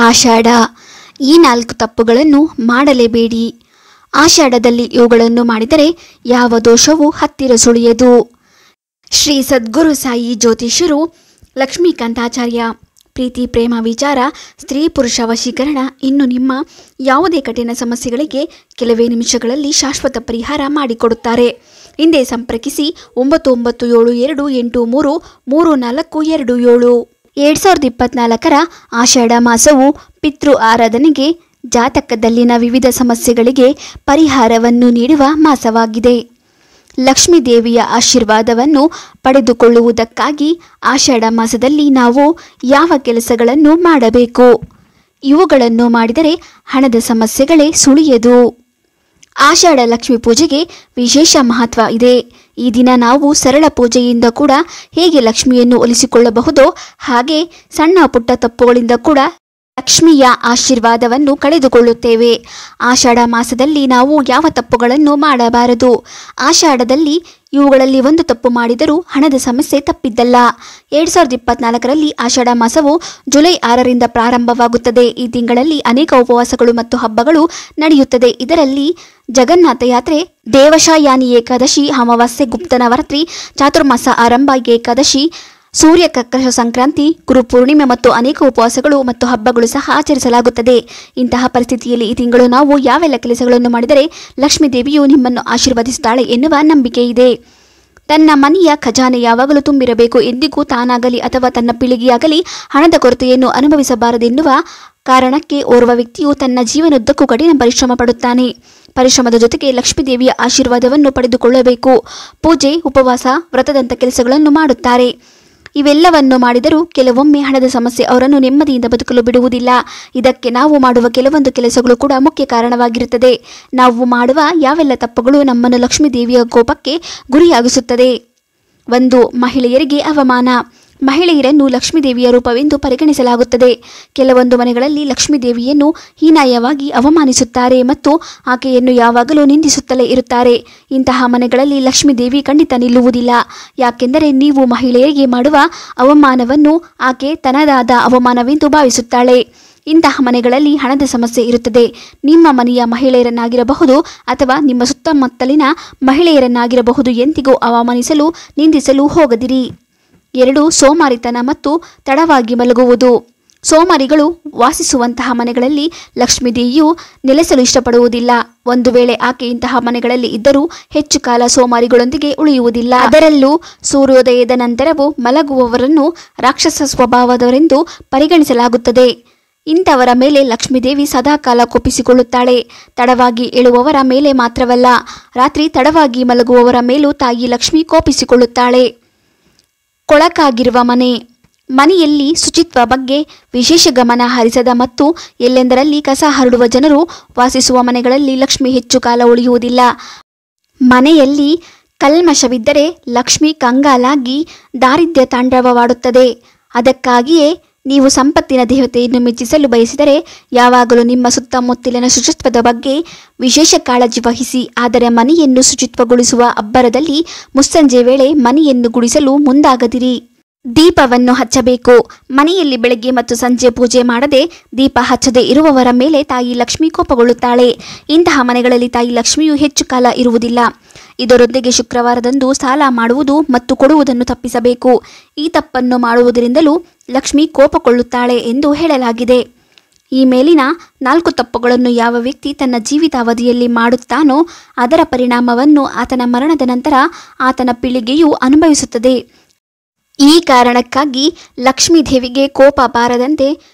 ಆಷಾಢ. ಈ 4 ತಪ್ಪುಗಳನ್ನು ಮಾಡಲೇಬೇಡಿ. ಆಷಾಢದಲ್ಲಿ ಇವುಗಳನ್ನು ಮಾಡಿದರೆ ಯಾವ ದೋಷವೂ ಹತ್ತಿರ ಸುಳಿಯದು. ಶ್ರೀ ಸದ್ಗುರು ಸಾಯಿ ಜ್ಯೋತಿಷ್ಯರು ಲಕ್ಷ್ಮೀಕಾಂತಾಚಾರ್ಯ. ಪ್ರೀತಿ ಪ್ರೇಮ ವಿಚಾರ, ಸ್ತ್ರೀ ಪುರುಷ ವಶೀಕರಣ, ಇನ್ನು ನಿಮ್ಮ ಯಾವುದೇ ಕಠಿಣ ಸಮಸ್ಯೆಗಳಿಗೆ ಕೆಲವೇ ನಿಮಿಷಗಳಲ್ಲಿ ಶಾಶ್ವತ ಪರಿಹಾರ ಮಾಡಿಕೊಡುತ್ತಾರೆ. ಹಿಂದೆ ಸಂಪರ್ಕಿಸಿ 9972833427. 2024ರ ಆಷಾಢ ಮಾಸವು ಪಿತೃ ಆರಾಧನೆಗೆ, ಜಾತಕದಲ್ಲಿನ ವಿವಿಧ ಸಮಸ್ಯೆಗಳಿಗೆ ಪರಿಹಾರವನ್ನು ನೀಡುವ ಮಾಸವಾಗಿದೆ. ಲಕ್ಷ್ಮೀ ದೇವಿಯ ಆಶೀರ್ವಾದವನ್ನು ಪಡೆದುಕೊಳ್ಳುವುದಕ್ಕಾಗಿ ಆಷಾಢ ಮಾಸದಲ್ಲಿ ನಾವು ಯಾವ ಕೆಲಸಗಳನ್ನು ಮಾಡಬೇಕು? ಇವುಗಳನ್ನು ಮಾಡಿದರೆ ಹಣದ ಸಮಸ್ಯೆಗಳೇ ಸುಳಿಯದು. ಆಷಾಢ ಲಕ್ಷ್ಮೀ ಪೂಜೆಗೆ ವಿಶೇಷ ಮಹತ್ವ ಇದೆ. ಈ ದಿನ ನಾವು ಸರಳ ಪೂಜೆಯಿಂದ ಕೂಡ ಹೇಗೆ ಲಕ್ಷ್ಮಿಯನ್ನು ಒಲಿಸಿಕೊಳ್ಳಬಹುದೋ ಹಾಗೆ ಸಣ್ಣ ಪುಟ್ಟ ತಪ್ಪುಗಳಿಂದ ಕೂಡ ಲಕ್ಷ್ಮಿಯ ಆಶೀರ್ವಾದವನ್ನು ಕಳೆದುಕೊಳ್ಳುತ್ತೇವೆ. ಆಷಾಢ ಮಾಸದಲ್ಲಿ ನಾವು ಯಾವ ತಪ್ಪುಗಳನ್ನು ಮಾಡಬಾರದು? ಆಷಾಢದಲ್ಲಿ ಇವುಗಳಲ್ಲಿ ಒಂದು ತಪ್ಪು ಮಾಡಿದರೂ ಹಣದ ಸಮಸ್ಯೆ ತಪ್ಪಿದ್ದಲ್ಲ. 2024ರಲ್ಲಿ ಆಷಾಢ ಮಾಸವು ಜುಲೈ 6ರಿಂದ ಪ್ರಾರಂಭವಾಗುತ್ತದೆ. ಈ ತಿಂಗಳಲ್ಲಿ ಅನೇಕ ಉಪವಾಸಗಳು ಮತ್ತು ಹಬ್ಬಗಳು ನಡೆಯುತ್ತದೆ. ಇದರಲ್ಲಿ ಜಗನ್ನಾಥ ಯಾತ್ರೆ, ದೇವಶಾಯಾನಿ ಏಕಾದಶಿ, ಅಮಾವಾಸ್ಯೆ, ಗುಪ್ತ ನವರಾತ್ರಿ, ಚಾತುರ್ಮಾಸ ಆರಂಭ ಏಕಾದಶಿ, ಸೂರ್ಯ ಕರ್ಕಶ ಸಂಕ್ರಾಂತಿ, ಗುರು ಪೂರ್ಣಿಮೆ ಮತ್ತು ಅನೇಕ ಉಪವಾಸಗಳು ಮತ್ತು ಹಬ್ಬಗಳು ಸಹ ಆಚರಿಸಲಾಗುತ್ತದೆ. ಇಂತಹ ಪರಿಸ್ಥಿತಿಯಲ್ಲಿ ಈ ತಿಂಗಳು ನಾವು ಯಾವೆಲ್ಲ ಕೆಲಸಗಳನ್ನು ಮಾಡಿದರೆ ಲಕ್ಷ್ಮೀ ದೇವಿಯು ನಿಮ್ಮನ್ನು ಆಶೀರ್ವದಿಸುತ್ತಾಳೆ ಎನ್ನುವ ನಂಬಿಕೆ ಇದೆ. ತನ್ನ ಮನೆಯ ಖಜಾನೆ ಯಾವಾಗಲೂ ತುಂಬಿರಬೇಕು. ಎಂದಿಗೂ ತಾನಾಗಲಿ ಅಥವಾ ತನ್ನ ಪೀಳಿಗೆಯಾಗಲಿ ಹಣದ ಕೊರತೆಯನ್ನು ಅನುಭವಿಸಬಾರದೆನ್ನುವ ಕಾರಣಕ್ಕೆ ಓರ್ವ ವ್ಯಕ್ತಿಯು ತನ್ನ ಜೀವನದುದ್ದಕ್ಕೂ ಕಠಿಣ ಪರಿಶ್ರಮ ಪಡುತ್ತಾನೆ. ಪರಿಶ್ರಮದ ಜೊತೆಗೆ ಲಕ್ಷ್ಮೀ ದೇವಿಯ ಆಶೀರ್ವಾದವನ್ನು ಪಡೆದುಕೊಳ್ಳಬೇಕು. ಪೂಜೆ, ಉಪವಾಸ, ವ್ರತದಂಥ ಕೆಲಸಗಳನ್ನು ಮಾಡುತ್ತಾರೆ. ಇವೆಲ್ಲವನ್ನು ಮಾಡಿದರೂ ಕೆಲವೊಮ್ಮೆ ಹಣದ ಸಮಸ್ಯೆ ಅವರನ್ನು ನೆಮ್ಮದಿಯಿಂದ ಬದುಕಲು ಬಿಡುವುದಿಲ್ಲ. ಇದಕ್ಕೆ ನಾವು ಮಾಡುವ ಕೆಲವೊಂದು ಕೆಲಸಗಳು ಕೂಡ ಮುಖ್ಯ ಕಾರಣವಾಗಿರುತ್ತದೆ. ನಾವು ಮಾಡುವ ಯಾವೆಲ್ಲ ತಪ್ಪುಗಳು ನಮ್ಮನ್ನು ಲಕ್ಷ್ಮೀ ದೇವಿಯ ಕೋಪಕ್ಕೆ ಗುರಿಯಾಗಿಸುತ್ತದೆ. 1. ಮಹಿಳೆಯರಿಗೆ ಅವಮಾನ. ಮಹಿಳೆಯರನ್ನು ಲಕ್ಷ್ಮೀ ದೇವಿಯ ರೂಪವೆಂದು ಪರಿಗಣಿಸಲಾಗುತ್ತದೆ. ಕೆಲವೊಂದು ಮನೆಗಳಲ್ಲಿ ಲಕ್ಷ್ಮೀ ದೇವಿಯನ್ನು ಹೀನಾಯವಾಗಿ ಅವಮಾನಿಸುತ್ತಾರೆ ಮತ್ತು ಆಕೆಯನ್ನು ಯಾವಾಗಲೂ ನಿಂದಿಸುತ್ತಲೇ ಇರುತ್ತಾರೆ. ಇಂತಹ ಮನೆಗಳಲ್ಲಿ ಲಕ್ಷ್ಮೀ ದೇವಿ ಖಂಡಿತ ನಿಲ್ಲುವುದಿಲ್ಲ. ಯಾಕೆಂದರೆ ನೀವು ಮಹಿಳೆಯರಿಗೆ ಮಾಡುವ ಅವಮಾನವನ್ನು ಆಕೆ ತನ್ನದಾದ ಅವಮಾನವೆಂದು ಭಾವಿಸುತ್ತಾಳೆ. ಇಂತಹ ಮನೆಗಳಲ್ಲಿ ಹಣದ ಸಮಸ್ಯೆ ಇರುತ್ತದೆ. ನಿಮ್ಮ ಮನೆಯ ಮಹಿಳೆಯರನ್ನಾಗಿರಬಹುದು ಅಥವಾ ನಿಮ್ಮ ಸುತ್ತಮುತ್ತಲಿನ ಮಹಿಳೆಯರನ್ನಾಗಿರಬಹುದು ಎಂದಿಗೂ ಅವಮಾನಿಸಲು, ನಿಂದಿಸಲು ಹೋಗದಿರಿ. 2. ಸೋಮಾರಿತನ ಮತ್ತು ತಡವಾಗಿ ಮಲಗುವುದು. ಸೋಮಾರಿಗಳು ವಾಸಿಸುವಂತಹ ಮನೆಗಳಲ್ಲಿ ಲಕ್ಷ್ಮೀ ದೇವಿಯು ನೆಲೆಸಲು ಇಷ್ಟಪಡುವುದಿಲ್ಲ. ಒಂದು ವೇಳೆ ಆಕೆ ಇಂತಹ ಮನೆಗಳಲ್ಲಿ ಇದ್ದರೂ ಹೆಚ್ಚು ಕಾಲ ಸೋಮಾರಿಗಳೊಂದಿಗೆ ಉಳಿಯುವುದಿಲ್ಲ. ಅದರಲ್ಲೂ ಸೂರ್ಯೋದಯದ ನಂತರವೂ ಮಲಗುವವರನ್ನು ರಾಕ್ಷಸ ಸ್ವಭಾವದವರೆಂದು ಪರಿಗಣಿಸಲಾಗುತ್ತದೆ. ಇಂಥವರ ಮೇಲೆ ಲಕ್ಷ್ಮೀ ದೇವಿ ಸದಾಕಾಲ ಕೋಪಿಸಿಕೊಳ್ಳುತ್ತಾಳೆ. ತಡವಾಗಿ ಏಳುವವರ ಮೇಲೆ ಮಾತ್ರವಲ್ಲ, ರಾತ್ರಿ ತಡವಾಗಿ ಮಲಗುವವರ ಮೇಲೂ ತಾಯಿ ಲಕ್ಷ್ಮಿ ಕೋಪಿಸಿಕೊಳ್ಳುತ್ತಾಳೆ. ಕೊಳಕಾಗಿರುವ ಮನೆ. ಮನೆಯಲ್ಲಿ ಶುಚಿತ್ವ ಬಗ್ಗೆ ವಿಶೇಷ ಗಮನ ಹರಿಸದ ಮತ್ತು ಎಲ್ಲೆಂದರಲ್ಲಿ ಕಸ ಹರಡುವ ಜನರು ವಾಸಿಸುವ ಮನೆಗಳಲ್ಲಿ ಲಕ್ಷ್ಮಿ ಹೆಚ್ಚು ಕಾಲ ಉಳಿಯುವುದಿಲ್ಲ. ಮನೆಯಲ್ಲಿ ಕಲ್ಮಶವಿದ್ದರೆ ಲಕ್ಷ್ಮಿ ಕಂಗಾಲಾಗಿ ದಾರಿದ್ರ್ಯ ತಾಂಡವವಾಡುತ್ತದೆ. ಅದಕ್ಕಾಗಿಯೇ ನೀವು ಸಂಪತ್ತಿನ ದೇವತೆಯನ್ನು ಮೆಚ್ಚಿಸಲು ಬಯಸಿದರೆ ಯಾವಾಗಲೂ ನಿಮ್ಮ ಸುತ್ತಮುತ್ತಲಿನ ಶುಚಿತ್ವದ ಬಗ್ಗೆ ವಿಶೇಷ ಕಾಳಜಿ ವಹಿಸಿ. ಆದರೆ ಮನೆಯನ್ನು ಶುಚಿತ್ವಗೊಳಿಸುವ ಅಬ್ಬರದಲ್ಲಿ ಮುಸ್ಸಂಜೆ ವೇಳೆ ಮನೆಯನ್ನು ಗುಡಿಸಲು ಮುಂದಾಗದಿರಿ. ದೀಪವನ್ನು ಹಚ್ಚಬೇಕು. ಮನೆಯಲ್ಲಿ ಬೆಳಗ್ಗೆ ಮತ್ತು ಸಂಜೆ ಪೂಜೆ ಮಾಡದೆ ದೀಪ ಹಚ್ಚದೆ ಇರುವವರ ಮೇಲೆ ತಾಯಿ ಲಕ್ಷ್ಮಿ ಕೋಪಗೊಳ್ಳುತ್ತಾಳೆ. ಇಂತಹ ಮನೆಗಳಲ್ಲಿ ತಾಯಿ ಲಕ್ಷ್ಮಿಯು ಹೆಚ್ಚು ಕಾಲ ಇರುವುದಿಲ್ಲ. ಇದರೊಂದಿಗೆ ಶುಕ್ರವಾರದಂದು ಸಾಲ ಮಾಡುವುದು ಮತ್ತು ಕೊಡುವುದನ್ನು ತಪ್ಪಿಸಬೇಕು. ಈ ತಪ್ಪನ್ನು ಮಾಡುವುದರಿಂದಲೂ ಲಕ್ಷ್ಮಿ ಕೋಪಗೊಳ್ಳುತ್ತಾಳೆ ಎಂದು ಹೇಳಲಾಗಿದೆ. ಈ ಮೇಲಿನ 4 ತಪ್ಪುಗಳನ್ನು ಯಾವ ವ್ಯಕ್ತಿ ತನ್ನ ಜೀವಿತಾವಧಿಯಲ್ಲಿ ಮಾಡುತ್ತಾನೋ ಅದರ ಪರಿಣಾಮವನ್ನು ಆತನ ಮರಣದ ನಂತರ ಆತನ ಪೀಳಿಗೆಯು ಅನುಭವಿಸುತ್ತದೆ. ಈ ಕಾರಣಕ್ಕಾಗಿ ಲಕ್ಷ್ಮೀ ದೇವಿಗೆ ಕೋಪ ಬಾರದಂತೆ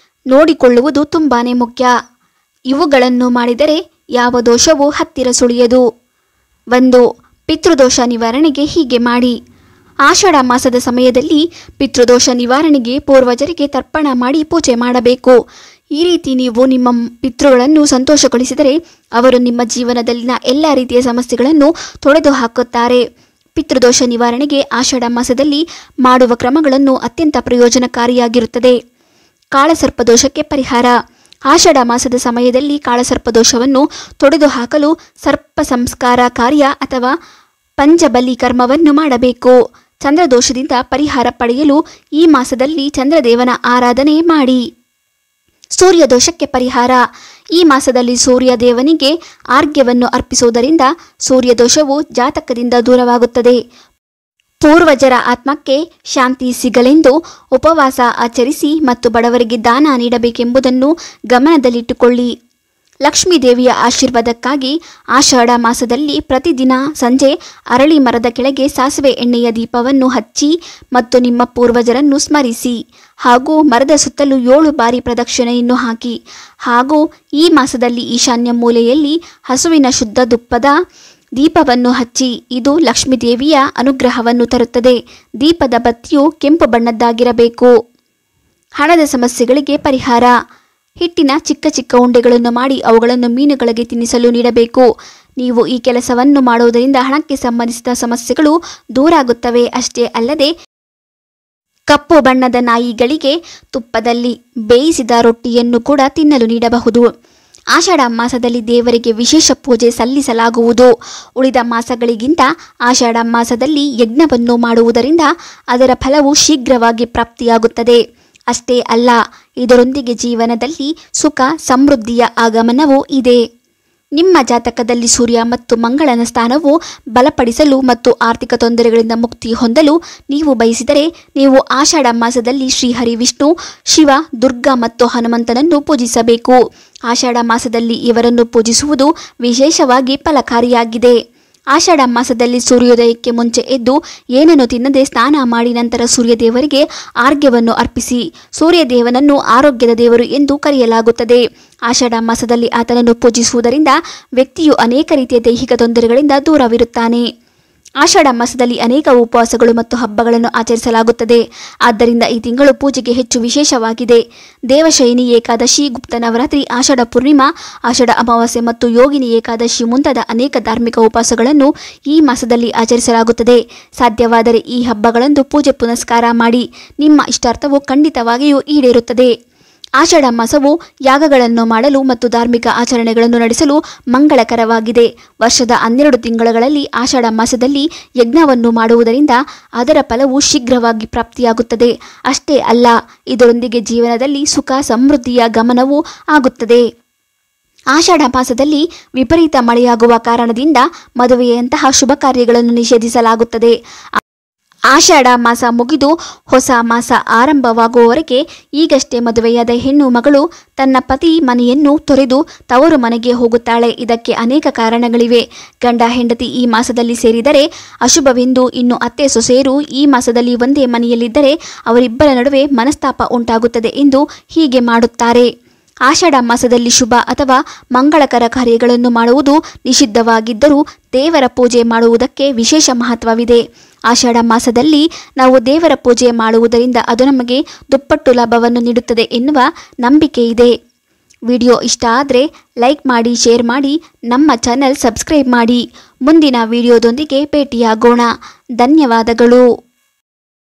ನೋಡಿಕೊಳ್ಳುವುದು ತುಂಬಾನೇ ಮುಖ್ಯ. ಇವುಗಳನ್ನು ಮಾಡಿದರೆ ಯಾವ ದೋಷವೂ ಹತ್ತಿರ ಸುಳಿಯದು. 1. ಪಿತೃದೋಷ ನಿವಾರಣೆಗೆ ಹೀಗೆ ಮಾಡಿ. ಆಷಾಢ ಮಾಸದ ಸಮಯದಲ್ಲಿ ಪಿತೃದೋಷ ನಿವಾರಣೆಗೆ ಪೂರ್ವಜರಿಗೆ ತರ್ಪಣ ಮಾಡಿ ಪೂಜೆ ಮಾಡಬೇಕು. ಈ ರೀತಿ ನೀವು ನಿಮ್ಮ ಪಿತೃಗಳನ್ನು ಸಂತೋಷಗೊಳಿಸಿದರೆ ಅವರು ನಿಮ್ಮ ಜೀವನದಲ್ಲಿನ ಎಲ್ಲ ರೀತಿಯ ಸಮಸ್ಯೆಗಳನ್ನು ತೊಡೆದು ಹಾಕುತ್ತಾರೆ. ಪಿತೃದೋಷ ನಿವಾರಣೆಗೆ ಆಷಾಢ ಮಾಸದಲ್ಲಿ ಮಾಡುವ ಕ್ರಮಗಳನ್ನು ಅತ್ಯಂತ ಪ್ರಯೋಜನಕಾರಿಯಾಗಿರುತ್ತದೆ. ಕಾಳಸರ್ಪದೋಷಕ್ಕೆ ಪರಿಹಾರ. ಆಷಾಢ ಮಾಸದ ಸಮಯದಲ್ಲಿ ಕಾಳಸರ್ಪದೋಷವನ್ನು ತೊಡೆದು ಹಾಕಲು ಸರ್ಪ ಸಂಸ್ಕಾರ ಕಾರ್ಯ ಅಥವಾ ಪಂಚಬಲಿ ಕರ್ಮವನ್ನು ಮಾಡಬೇಕು. ಚಂದ್ರದೋಷದಿಂದ ಪರಿಹಾರ ಪಡೆಯಲು ಈ ಮಾಸದಲ್ಲಿ ಚಂದ್ರದೇವನ ಆರಾಧನೆ ಮಾಡಿ. ಸೂರ್ಯ ದೋಷಕ್ಕೆ ಪರಿಹಾರ. ಈ ಮಾಸದಲ್ಲಿ ಸೂರ್ಯ ದೇವನಿಗೆ ಆರ್ಘ್ಯವನ್ನು ಅರ್ಪಿಸುವುದರಿಂದ ಸೂರ್ಯ ದೋಷವು ಜಾತಕದಿಂದ ದೂರವಾಗುತ್ತದೆ. ಪೂರ್ವಜರ ಆತ್ಮಕ್ಕೆ ಶಾಂತಿ ಸಿಗಲೆಂದು ಉಪವಾಸ ಆಚರಿಸಿ ಮತ್ತು ಬಡವರಿಗೆ ದಾನ ನೀಡಬೇಕೆಂಬುದನ್ನು ಗಮನದಲ್ಲಿಟ್ಟುಕೊಳ್ಳಿ. ಲಕ್ಷ್ಮೀ ದೇವಿಯ ಆಶೀರ್ವಾದಕ್ಕಾಗಿ ಆಷಾಢ ಮಾಸದಲ್ಲಿ ಪ್ರತಿದಿನ ಸಂಜೆ ಅರಳಿ ಮರದ ಕೆಳಗೆ ಸಾಸಿವೆ ಎಣ್ಣೆಯ ದೀಪವನ್ನು ಹಚ್ಚಿ ಮತ್ತು ನಿಮ್ಮ ಪೂರ್ವಜರನ್ನು ಸ್ಮರಿಸಿ ಹಾಗೂ ಮರದ ಸುತ್ತಲೂ 7 ಬಾರಿ ಪ್ರದಕ್ಷಿಣೆಯನ್ನು ಹಾಕಿ. ಹಾಗೂ ಈ ಮಾಸದಲ್ಲಿ ಈಶಾನ್ಯ ಮೂಲೆಯಲ್ಲಿ ಹಸುವಿನ ಶುದ್ಧ ತುಪ್ಪದ ದೀಪವನ್ನು ಹಚ್ಚಿ. ಇದು ಲಕ್ಷ್ಮೀ ದೇವಿಯ ಅನುಗ್ರಹವನ್ನು ತರುತ್ತದೆ. ದೀಪದ ಬತ್ತಿಯು ಕೆಂಪು ಬಣ್ಣದ್ದಾಗಿರಬೇಕು. ಹಣದ ಸಮಸ್ಯೆಗಳಿಗೆ ಪರಿಹಾರ. ಹಿಟ್ಟಿನ ಚಿಕ್ಕ ಚಿಕ್ಕ ಉಂಡೆಗಳನ್ನು ಮಾಡಿ ಅವುಗಳನ್ನು ಮೀನುಗಳಿಗೆ ತಿನ್ನಿಸಲು ನೀಡಬೇಕು. ನೀವು ಈ ಕೆಲಸವನ್ನು ಮಾಡುವುದರಿಂದ ಹಣಕ್ಕೆ ಸಂಬಂಧಿಸಿದ ಸಮಸ್ಯೆಗಳು ದೂರಾಗುತ್ತವೆ. ಅಷ್ಟೇ ಅಲ್ಲದೆ ಕಪ್ಪು ಬಣ್ಣದ ನಾಯಿಗಳಿಗೆ ತುಪ್ಪದಲ್ಲಿ ಬೇಯಿಸಿದ ರೊಟ್ಟಿಯನ್ನು ಕೂಡ ತಿನ್ನಲು ನೀಡಬಹುದು. ಆಷಾಢ ಮಾಸದಲ್ಲಿ ದೇವರಿಗೆ ವಿಶೇಷ ಪೂಜೆ ಸಲ್ಲಿಸಲಾಗುವುದು. ಉಳಿದ ಮಾಸಗಳಿಗಿಂತ ಆಷಾಢ ಮಾಸದಲ್ಲಿ ಯಜ್ಞವನ್ನು ಮಾಡುವುದರಿಂದ ಅದರ ಫಲವು ಶೀಘ್ರವಾಗಿ ಪ್ರಾಪ್ತಿಯಾಗುತ್ತದೆ. ಅಷ್ಟೇ ಅಲ್ಲ, ಇದರೊಂದಿಗೆ ಜೀವನದಲ್ಲಿ ಸುಖ ಸಮೃದ್ಧಿಯ ಆಗಮನವೂ ಇದೆ. ನಿಮ್ಮ ಜಾತಕದಲ್ಲಿ ಸೂರ್ಯ ಮತ್ತು ಮಂಗಳನ ಸ್ಥಾನವು ಬಲಪಡಿಸಲು ಮತ್ತು ಆರ್ಥಿಕ ತೊಂದರೆಗಳಿಂದ ಮುಕ್ತಿ ಹೊಂದಲು ನೀವು ಬಯಸಿದರೆ ನೀವು ಆಷಾಢ ಮಾಸದಲ್ಲಿ ಶ್ರೀಹರಿ ವಿಷ್ಣು, ಶಿವ, ದುರ್ಗಾ ಮತ್ತು ಹನುಮಂತನನ್ನು ಪೂಜಿಸಬೇಕು. ಆಷಾಢ ಮಾಸದಲ್ಲಿ ಇವರನ್ನು ಪೂಜಿಸುವುದು ವಿಶೇಷವಾಗಿ ಫಲಕಾರಿಯಾಗಿದೆ. ಆಷಾಢ ಮಾಸದಲ್ಲಿ ಸೂರ್ಯೋದಯಕ್ಕೆ ಮುಂಚೆ ಎದ್ದು ಏನನ್ನು ತಿನ್ನದೆ ಸ್ನಾನ ಮಾಡಿ ನಂತರ ಸೂರ್ಯದೇವರಿಗೆ ಆರ್ಘ್ಯವನ್ನು ಅರ್ಪಿಸಿ. ಸೂರ್ಯದೇವನನ್ನು ಆರೋಗ್ಯದ ದೇವರು ಎಂದು ಕರೆಯಲಾಗುತ್ತದೆ. ಆಷಾಢ ಮಾಸದಲ್ಲಿ ಆತನನ್ನು ಪೂಜಿಸುವುದರಿಂದ ವ್ಯಕ್ತಿಯು ಅನೇಕ ರೀತಿಯ ದೈಹಿಕ ತೊಂದರೆಗಳಿಂದ ದೂರವಿರುತ್ತಾನೆ. ಆಷಾಢ ಮಾಸದಲ್ಲಿ ಅನೇಕ ಉಪವಾಸಗಳು ಮತ್ತು ಹಬ್ಬಗಳನ್ನು ಆಚರಿಸಲಾಗುತ್ತದೆ. ಆದ್ದರಿಂದ ಈ ತಿಂಗಳು ಪೂಜೆಗೆ ಹೆಚ್ಚು ವಿಶೇಷವಾಗಿದೆ. ದೇವಶಯನಿ ಏಕಾದಶಿ, ಗುಪ್ತ ನವರಾತ್ರಿ, ಆಷಾಢ ಪೂರ್ಣಿಮಾ, ಆಷಾಢ ಅಮಾವಾಸ್ಯೆ ಮತ್ತು ಯೋಗಿನಿ ಏಕಾದಶಿ ಮುಂತಾದ ಅನೇಕ ಧಾರ್ಮಿಕ ಉಪವಾಸಗಳನ್ನು ಈ ಮಾಸದಲ್ಲಿ ಆಚರಿಸಲಾಗುತ್ತದೆ. ಸಾಧ್ಯವಾದರೆ ಈ ಹಬ್ಬಗಳಂದು ಪೂಜೆ ಪುನಸ್ಕಾರ ಮಾಡಿ. ನಿಮ್ಮ ಇಷ್ಟಾರ್ಥವು ಖಂಡಿತವಾಗಿಯೂ ಈಡೇರುತ್ತದೆ. ಆಷಾಢ ಮಾಸವು ಯಾಗಗಳನ್ನು ಮಾಡಲು ಮತ್ತು ಧಾರ್ಮಿಕ ಆಚರಣೆಗಳನ್ನು ನಡೆಸಲು ಮಂಗಳಕರವಾಗಿದೆ. ವರ್ಷದ 12 ತಿಂಗಳುಗಳಲ್ಲಿ ಆಷಾಢ ಮಾಸದಲ್ಲಿ ಯಜ್ಞವನ್ನು ಮಾಡುವುದರಿಂದ ಅದರ ಫಲವು ಶೀಘ್ರವಾಗಿ ಪ್ರಾಪ್ತಿಯಾಗುತ್ತದೆ. ಅಷ್ಟೇ ಅಲ್ಲ, ಇದರೊಂದಿಗೆ ಜೀವನದಲ್ಲಿ ಸುಖ ಸಮೃದ್ಧಿಯ ಗಮನವೂ ಆಗುತ್ತದೆ. ಆಷಾಢ ಮಾಸದಲ್ಲಿ ವಿಪರೀತ ಮಳೆಯಾಗುವ ಕಾರಣದಿಂದ ಮದುವೆಯಂತಹ ಶುಭ ಕಾರ್ಯಗಳನ್ನು ನಿಷೇಧಿಸಲಾಗುತ್ತದೆ. ಆಷಾಢ ಮಾಸ ಮುಗಿದು ಹೊಸ ಮಾಸ ಆರಂಭವಾಗುವವರೆಗೆ ಈಗಷ್ಟೇ ಮದುವೆಯಾದ ಹೆಣ್ಣು ಮಗಳು ತನ್ನ ಪತಿ ಮನೆಯನ್ನು ತೊರೆದು ತವರು ಮನೆಗೆ ಹೋಗುತ್ತಾಳೆ. ಇದಕ್ಕೆ ಅನೇಕ ಕಾರಣಗಳಿವೆ. ಗಂಡ ಹೆಂಡತಿ ಈ ಮಾಸದಲ್ಲಿ ಸೇರಿದರೆ ಅಶುಭವೆಂದು, ಇನ್ನು ಅತ್ತೆ ಸೊಸೆಯರು ಈ ಮಾಸದಲ್ಲಿ ಒಂದೇ ಮನೆಯಲ್ಲಿದ್ದರೆ ಅವರಿಬ್ಬರ ನಡುವೆ ಮನಸ್ತಾಪ ಉಂಟಾಗುತ್ತದೆ ಎಂದು ಹೀಗೆ ಮಾಡುತ್ತಾರೆ. ಆಷಾಢ ಮಾಸದಲ್ಲಿ ಶುಭ ಅಥವಾ ಮಂಗಳಕರ ಕಾರ್ಯಗಳನ್ನು ಮಾಡುವುದು ನಿಷಿದ್ಧವಾಗಿದ್ದರೂ ದೇವರ ಪೂಜೆ ಮಾಡುವುದಕ್ಕೆ ವಿಶೇಷ ಮಹತ್ವವಿದೆ. ಆಷಾಢ ಮಾಸದಲ್ಲಿ ನಾವು ದೇವರ ಪೂಜೆ ಮಾಡುವುದರಿಂದ ಅದು ನಮಗೆ ದುಪ್ಪಟ್ಟು ಲಾಭವನ್ನು ನೀಡುತ್ತದೆ ಎನ್ನುವ ನಂಬಿಕೆ ಇದೆ. ವಿಡಿಯೋ ಇಷ್ಟ ಆದರೆ ಲೈಕ್ ಮಾಡಿ, ಶೇರ್ ಮಾಡಿ, ನಮ್ಮ ಚಾನೆಲ್ ಸಬ್ಸ್ಕ್ರೈಬ್ ಮಾಡಿ. ಮುಂದಿನ ವಿಡಿಯೋದೊಂದಿಗೆ ಭೇಟಿಯಾಗೋಣ. ಧನ್ಯವಾದಗಳು.